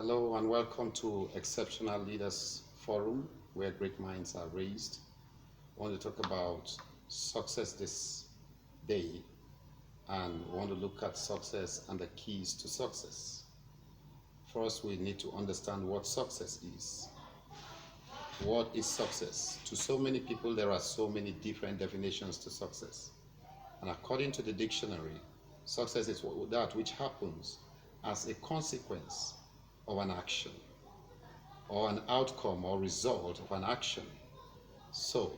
Hello and welcome to Exceptional Leaders Forum, where great minds are raised. I want to talk about success this day, and we want to look at success and the keys to success. First, we need to understand what success is. What is success? To so many people, there are so many different definitions to success. And according to the dictionary, success is that which happens as a consequence of an action, or an outcome or result of an action. So,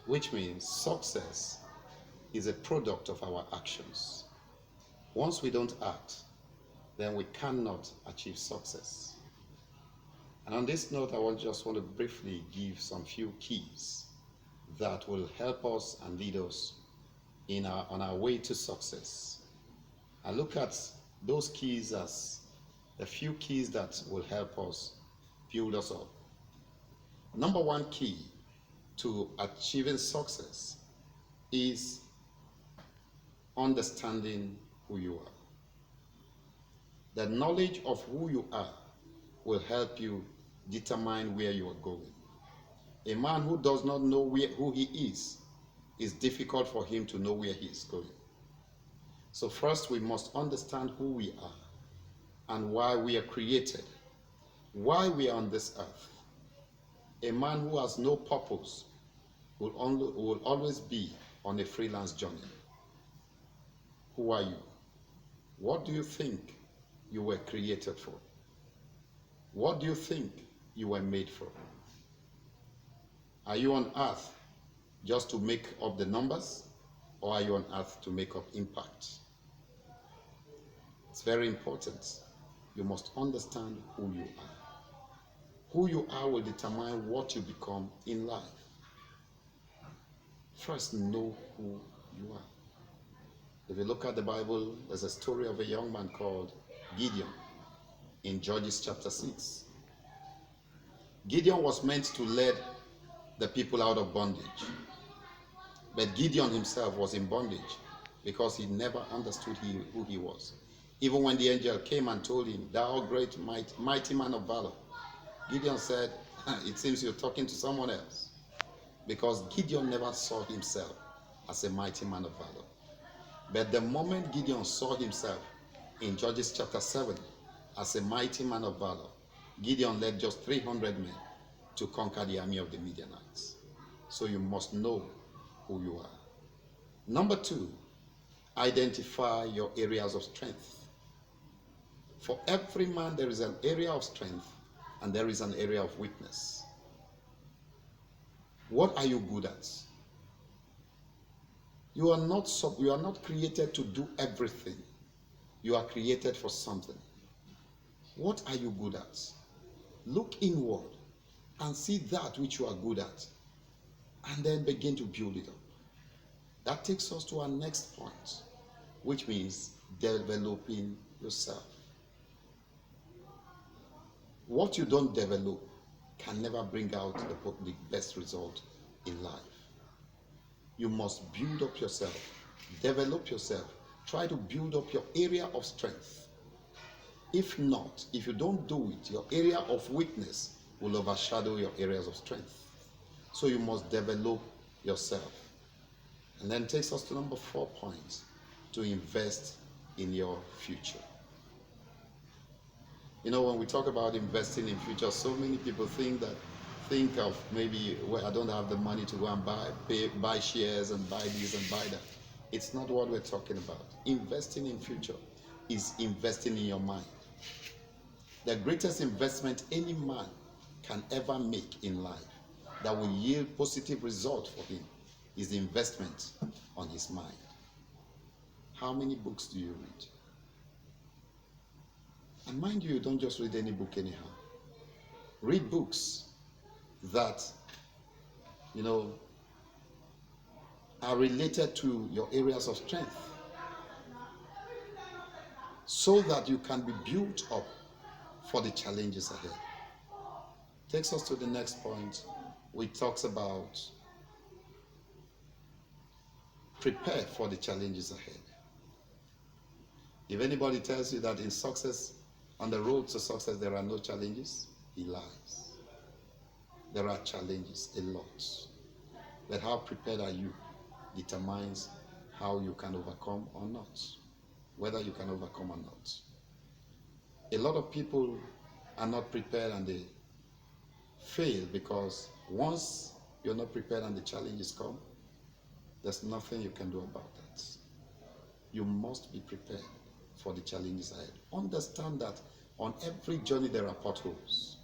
which means success is a product of our actions. Once we don't act, then we cannot achieve success. And on this note, I just want to briefly give some few keys that will help us and lead us on our way to success. I look at those keys as a few keys that will help us build us up. Number one key to achieving success is understanding who you are. The knowledge of who you are will help you determine where you are going. A man who does not know who he is difficult for him to know where he is going. So first we must understand who we are and why we are created, why we are on this earth. A man who has no purpose will always be on a freelance journey. Who are you? What do you think you were created for? What do you think you were made for? Are you on earth just to make up the numbers, or are you on earth to make up impact? It's very important. You must understand who you are. Who you are will determine what you become in life. First, know who you are. If you look at the Bible, there's a story of a young man called Gideon in Judges chapter 6. Gideon was meant to lead the people out of bondage. But Gideon himself was in bondage because he never understood who he was. Even when the angel came and told him, "Thou great mighty man of valor," Gideon said, "It seems you're talking to someone else." Because Gideon never saw himself as a mighty man of valor. But the moment Gideon saw himself in Judges chapter 7 as a mighty man of valor, Gideon led just 300 men to conquer the army of the Midianites. So you must know who you are. Number two, identify your areas of strength. For every man, there is an area of strength and there is an area of weakness. What are you good at? You are not created to do everything. You are created for something. What are you good at? Look inward and see that which you are good at, and then begin to build it up. That takes us to our next point, which means developing yourself. What you don't develop can never bring out the best result in life. You must build up yourself, develop yourself, try to build up your area of strength. If not, if you don't do it, your area of weakness will overshadow your areas of strength. So you must develop yourself. And then takes us to number 4 points, to invest in your future. You know, when we talk about investing in future, so many people think of maybe, well, I don't have the money to go and buy shares and buy this and buy that. It's not what we're talking about. Investing in future is investing in your mind. The greatest investment any man can ever make in life that will yield positive results for him is the investment on his mind. How many books do you read? And mind you, don't just read any book anyhow. Read books that, are related to your areas of strength, so that you can be built up for the challenges ahead. Takes us to the next point, which talks about prepare for the challenges ahead. If anybody tells you that in success on the road to success there are no challenges, he lies. There are challenges, a lot. But how prepared are you determines how you can overcome or not. Whether you can overcome or not. A lot of people are not prepared and they fail because once you're not prepared and the challenges come, there's nothing you can do about that. You must be prepared for the challenges ahead. Understand that on every journey there are potholes.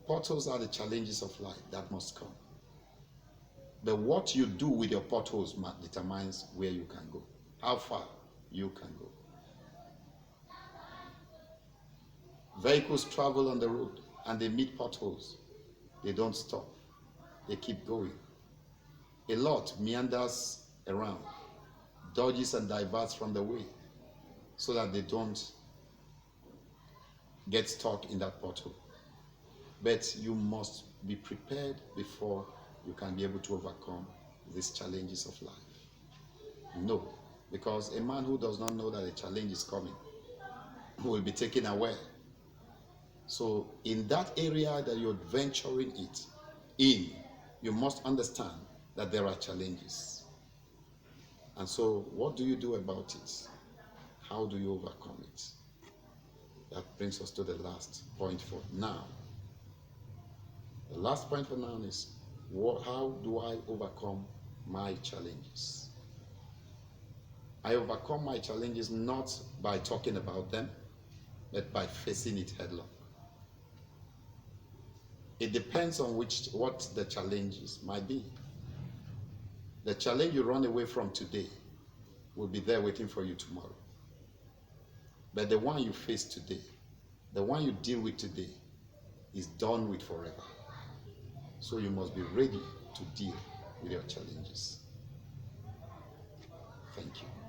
Potholes are the challenges of life that must come. But what you do with your potholes determines where you can go, how far you can go. Vehicles travel on the road and they meet potholes. They don't stop. They keep going. A lot meanders around, dodges and diverts from the way so that they don't get stuck in that pothole. But you must be prepared before you can be able to overcome these challenges of life. No, because a man who does not know that a challenge is coming will be taken away. So in that area that you're venturing in, you must understand that there are challenges. And so what do you do about it? How do you overcome it? That brings us to the last point for now. The last point for now is, how do I overcome my challenges? I overcome my challenges not by talking about them, but by facing it headlong. It depends on what the challenges might be. The challenge you run away from today will be there waiting for you tomorrow. But the one you face today, the one you deal with today, is done with forever. So you must be ready to deal with your challenges. Thank you.